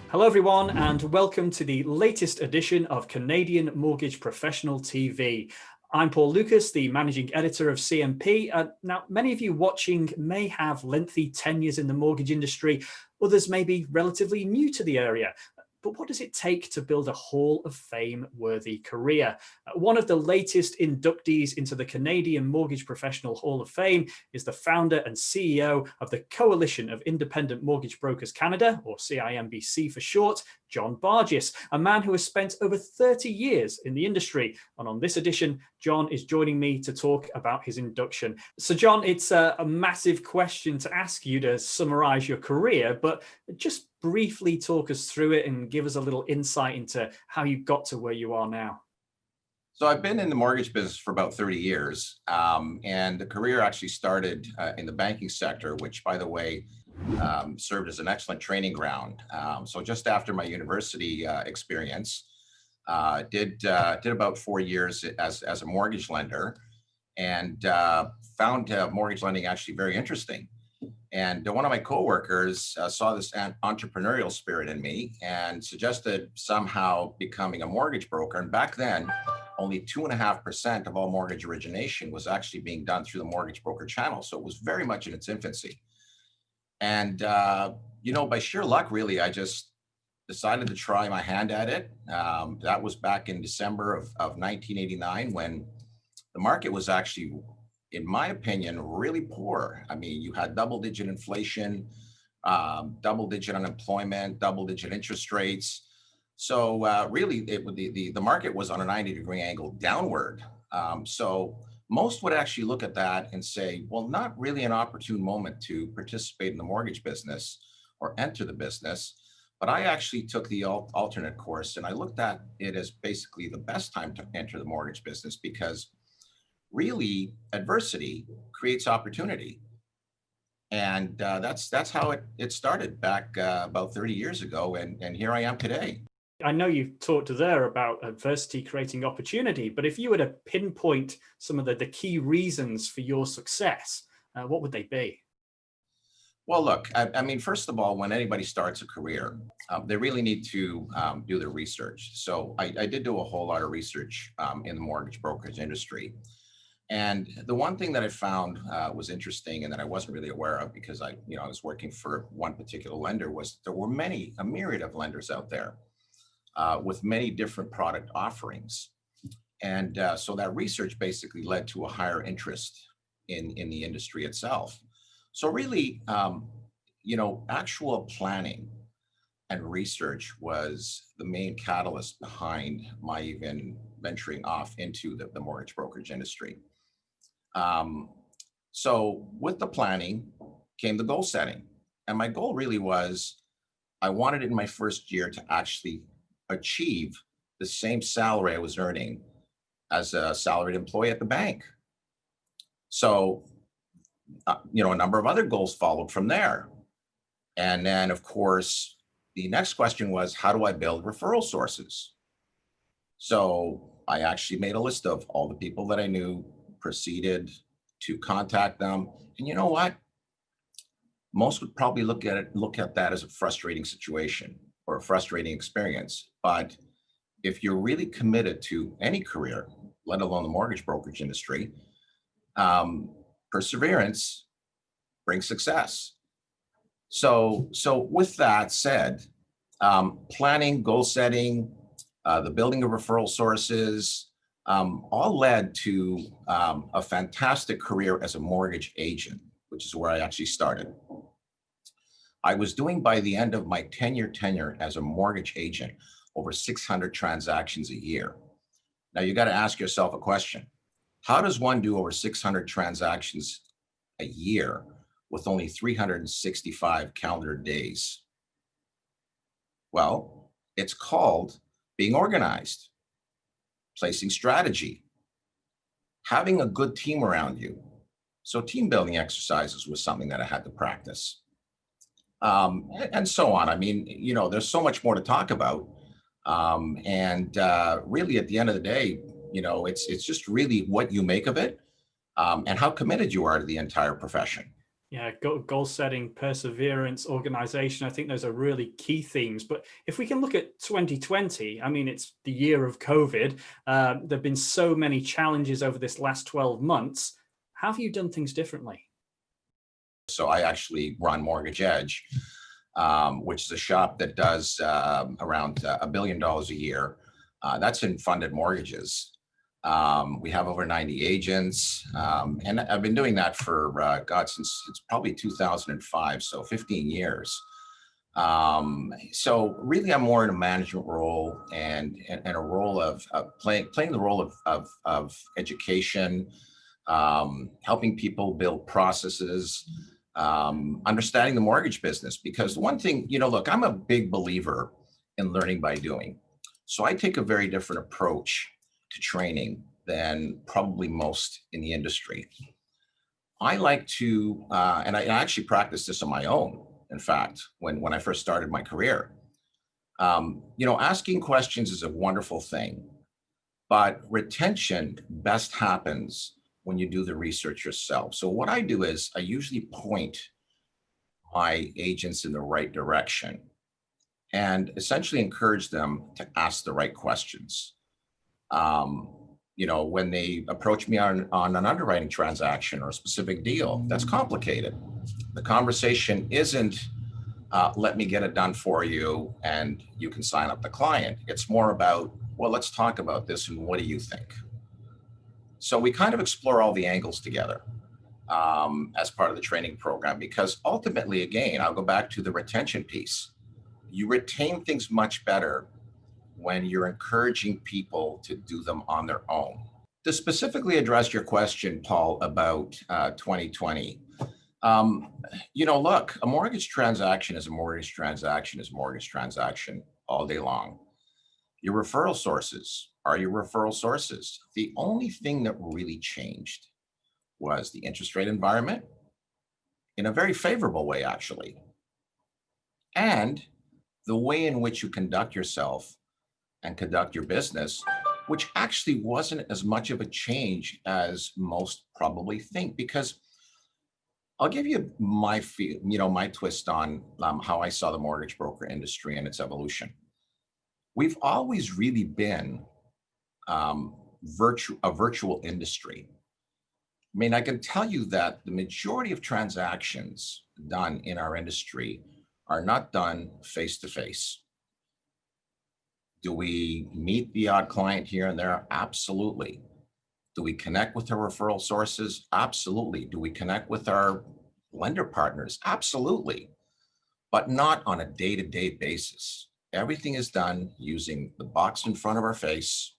Hello everyone and welcome to the latest edition of Canadian Mortgage Professional TV. I'm Paul Lucas, the managing editor of CMP. Now, many of you watching may have lengthy tenures in the mortgage industry. Others may be relatively new to the area. But what does it take to build a Hall of Fame-worthy career? One of the latest inductees into the Canadian Mortgage Professional Hall of Fame is the founder and CEO of the Coalition of Independent Mortgage Brokers Canada, or CIMBC for short, John Bargis, a man who has spent over 30 years in the industry. And on this edition, John is joining me to talk about his induction. So John, it's a massive question to ask you to summarize your career, but just briefly talk us through it and give us a little insight into how you got to where you are now. So I've been in the mortgage business for about 30 years, and the career actually started in the banking sector, which, by the way, served as an excellent training ground. So just after my university experience, did about 4 years as a mortgage lender, and found mortgage lending actually very interesting. And one of my coworkers saw this entrepreneurial spirit in me and suggested somehow becoming a mortgage broker. And back then, only 2.5% of all mortgage origination was actually being done through the mortgage broker channel. So it was very much in its infancy. And, by sheer luck, really, I just decided to try my hand at it. That was back in December of 1989, when the market was actually, in my opinion, really poor. I mean, you had double-digit inflation, double-digit unemployment, double-digit interest rates. So really, the market was on a 90-degree angle downward. So most would actually look at that and say, well, not really an opportune moment to participate in the mortgage business or enter the business. But I actually took the alternate course, and I looked at it as basically the best time to enter the mortgage business, because really adversity creates opportunity. And that's how it started back about 30 years ago. And here I am today. I know you've talked there about adversity creating opportunity, but if you were to pinpoint some of the key reasons for your success, what would they be? Well, look, I mean, first of all, when anybody starts a career, they really need to do their research. So I did do a whole lot of research in the mortgage brokerage industry. And the one thing that I found was interesting, and that I wasn't really aware of, because I was working for one particular lender, was there were a myriad of lenders out there with many different product offerings. And so that research basically led to a higher interest in the industry itself. So really, actual planning and research was the main catalyst behind my even venturing off into the mortgage brokerage industry. So with the planning came the goal setting. And my goal really was, I wanted in my first year to actually achieve the same salary I was earning as a salaried employee at the bank. So, a number of other goals followed from there. And then, of course, the next question was, how do I build referral sources? So I actually made a list of all the people that I knew, proceeded to contact them. And you know what? Most would probably look at that as a frustrating situation or a frustrating experience. But if you're really committed to any career, let alone the mortgage brokerage industry, perseverance brings success. So with that said, planning, goal setting, the building of referral sources, all led to a fantastic career as a mortgage agent, which is where I actually started. I was doing, by the end of my 10-year tenure as a mortgage agent, over 600 transactions a year. Now you got to ask yourself a question. How does one do over 600 transactions a year with only 365 calendar days? Well, it's called being organized, placing strategy, having a good team around you. So team building exercises was something that I had to practice. And so on. I mean, there's so much more to talk about. Really, at the end of the day, it's just really what you make of it, and how committed you are to the entire profession. Yeah, goal setting, perseverance, organization. I think those are really key themes. But if we can look at 2020, I mean, it's the year of COVID. There have been so many challenges over this last 12 months. How have you done things differently? So I actually run Mortgage Edge, which is a shop that does around $1 billion a year. That's in funded mortgages. We have over 90 agents, and I've been doing that for, God, since it's probably 2005, so 15 years. So really, I'm more in a management role and a role of playing the role of education, helping people build processes, understanding the mortgage business. Because one thing, look, I'm a big believer in learning by doing. So I take a very different approach to training than probably most in the industry. I like to, and I actually practice this on my own. In fact, when I first started my career, asking questions is a wonderful thing, but retention best happens when you do the research yourself. So what I do is I usually point my agents in the right direction and essentially encourage them to ask the right questions. When they approach me on an underwriting transaction or a specific deal, that's complicated. The conversation isn't, let me get it done for you and you can sign up the client. It's more about, well, let's talk about this and what do you think? So we kind of explore all the angles together as part of the training program, because ultimately, again, I'll go back to the retention piece. You retain things much better when you're encouraging people to do them on their own. To specifically address your question, Paul, about 2020, look, a mortgage transaction is a mortgage transaction is a mortgage transaction all day long. Your referral sources are your referral sources. The only thing that really changed was the interest rate environment in a very favorable way, actually, and the way in which you conduct yourself and conduct your business, which actually wasn't as much of a change as most probably think. Because I'll give you my my twist on how I saw the mortgage broker industry and its evolution. We've always really been a virtual industry. I mean, I can tell you that the majority of transactions done in our industry are not done face to face. Do we meet the odd client here and there? Absolutely. Do we connect with our referral sources? Absolutely. Do we connect with our lender partners? Absolutely. But not on a day-to-day basis. Everything is done using the box in front of our face,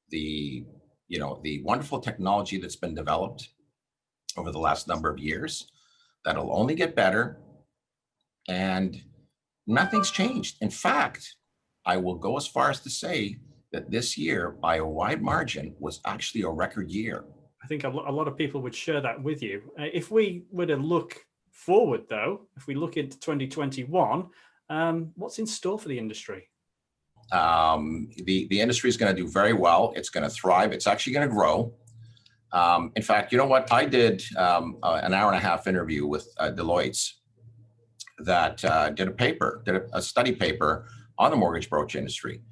the wonderful technology that's been developed over the last number of years that'll only get better, and nothing's changed. In fact, I will go as far as to say that this year, by a wide margin, was actually a record year. I think a lot of people would share that with you. If we were to look forward, though, if we look into 2021, what's in store for the industry? The industry is going to do very well. It's going to thrive. It's actually going to grow. In fact, you know what? I did an hour and a half interview with Deloitte's that did a study paper on the mortgage brokerage industry.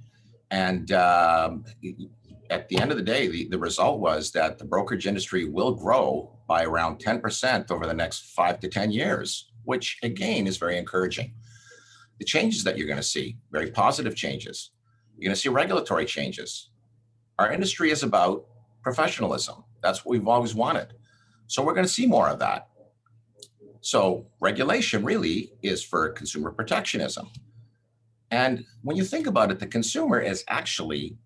And at the end of the day, the result was that the brokerage industry will grow by around 10% over the next 5 to 10 years, which again is very encouraging. The changes that you're going to see, very positive changes. You're going to see regulatory changes. Our industry is about professionalism. That's what we've always wanted. So we're going to see more of that. So regulation really is for consumer protectionism. And when you think about it, the consumer is actually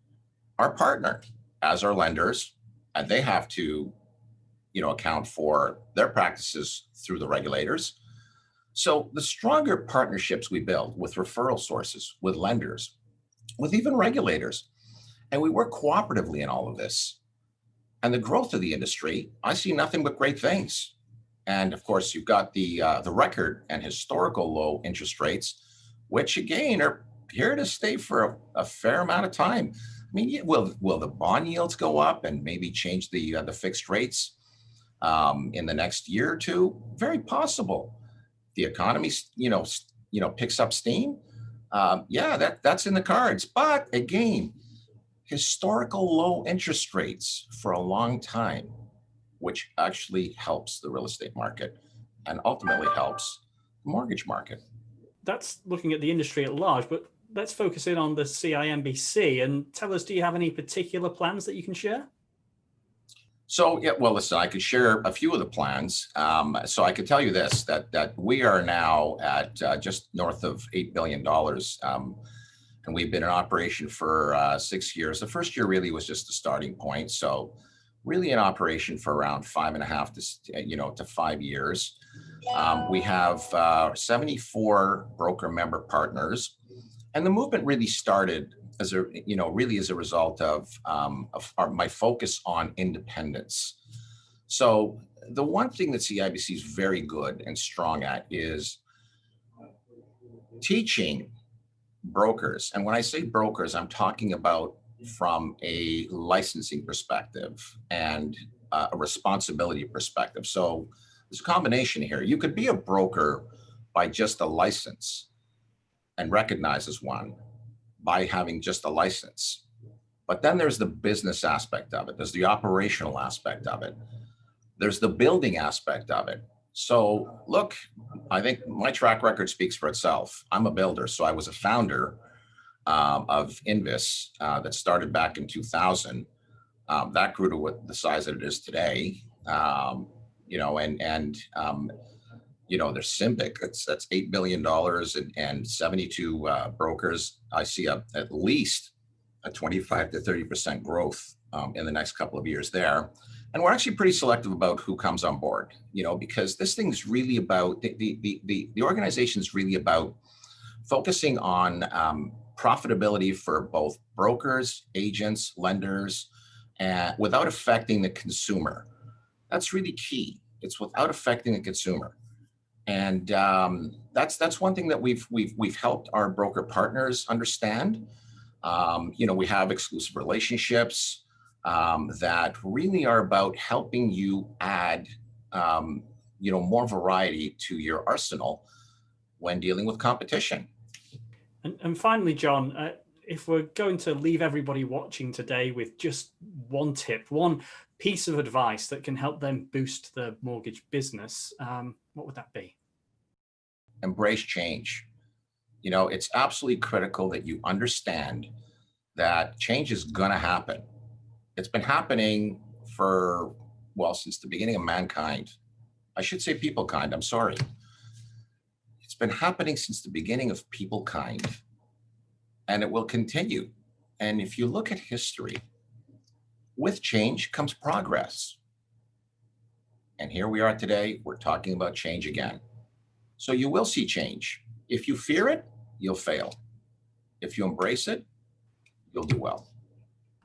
our partner as our lenders, and they have to, account for their practices through the regulators. So the stronger partnerships we build with referral sources, with lenders, with even regulators, and we work cooperatively in all of this, and the growth of the industry, I see nothing but great things. And of course, you've got the record and historical low interest rates, which again are here to stay for a fair amount of time. I mean, will the bond yields go up and maybe change the fixed rates? in the next year or two? Very possible. The economy, picks up steam. Yeah, that's in the cards. But again, historical low interest rates for a long time, which actually helps the real estate market and ultimately helps the mortgage market. That's looking at the industry at large, but let's focus in on the CIMBC and tell us, do you have any particular plans that you can share? So, yeah, well, listen, I could share a few of the plans. So I could tell you this, that we are now at just north of $8 billion. And we've been in operation for 6 years. The first year really was just the starting point. So really in operation for around 5.5 to 5 years. We have 74 broker member partners. And the movement really started as a result of my focus on independence. So the one thing that CIBC is very good and strong at is teaching brokers. And when I say brokers, I'm talking about from a licensing perspective and a responsibility perspective. So there's a combination here. You could be a broker by just a license and recognized as one by having just a license. But then there's the business aspect of it. There's the operational aspect of it. There's the building aspect of it. So look, I think my track record speaks for itself. I'm a builder. So I was a founder of CIMBC that started back in 2000. That grew to what the size that it is today. There's CIMBC, that's $8 billion and 72 brokers. I see at least a 25 to 30% growth in the next couple of years there. And we're actually pretty selective about who comes on board, because this thing's really about, the organization's really about focusing on profitability for both brokers, agents, lenders, and without affecting the consumer. That's really key. It's without affecting the consumer. And that's one thing that we've helped our broker partners understand. We have exclusive relationships that really are about helping you add, more variety to your arsenal when dealing with competition. And finally, John, if we're going to leave everybody watching today with just one tip, one piece of advice that can help them boost the mortgage business, what would that be? Embrace change. It's absolutely critical that you understand that change is going to happen. It's been happening since the beginning of mankind. I should say peoplekind, I'm sorry. It's been happening since the beginning of peoplekind, and it will continue. And if you look at history, with change comes progress. And here we are today, we're talking about change again. So you will see change. If you fear it, you'll fail. If you embrace it, you'll do well.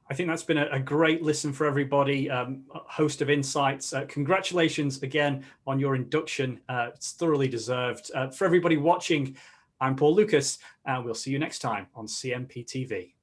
I think that's been a great listen for everybody, a host of insights. Congratulations again on your induction. It's thoroughly deserved. For everybody watching, I'm Paul Lucas, and we'll see you next time on CMP TV.